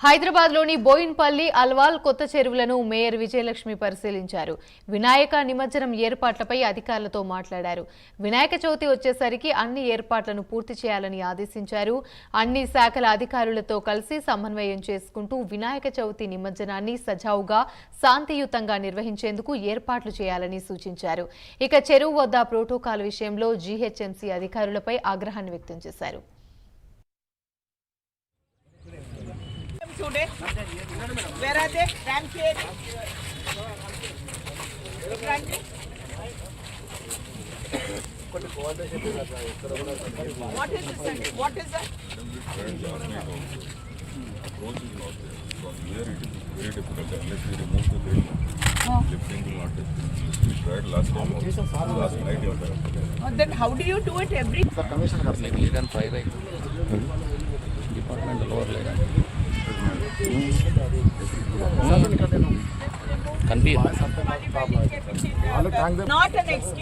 హైదరాబాద్లోని బోయిన్పల్లి, అల్వాల్ కొత్త చెరువులను మేయర్ విజయలక్ష్మి పరిశీలించారు. వినాయక నిమజ్జనం ఏర్పాట్లపై అధికారులతో మాట్లాడారు. వినాయక చవితి వచ్చేసరికి అన్ని ఏర్పాట్లను పూర్తి చేయాలని ఆదేశించారు. అన్ని శాఖల అధికారులతో కలిసి సమన్వయం చేసుకుంటూ వినాయక చవితి నిమజ్జనాన్ని సజావుగా, శాంతియుతంగా నిర్వహించేందుకు ఏర్పాట్లు చేయాలని సూచించారు. ఇక చెరువు వద్ద ప్రోటోకాల్ విషయంలో జీహెచ్ఎంసీ అధికారులపై ఆగ్రహాన్ని వ్యక్తం చేశారు. Today, where are they? Rampage. What is this? What is that? Approach is not there. From here it is very difficult unless we remove the veil. Lifting will not take place. We tried last time also. Last night also. Then how do you do it every? lead and try right. Department lower lead. Confused. Not an excuse.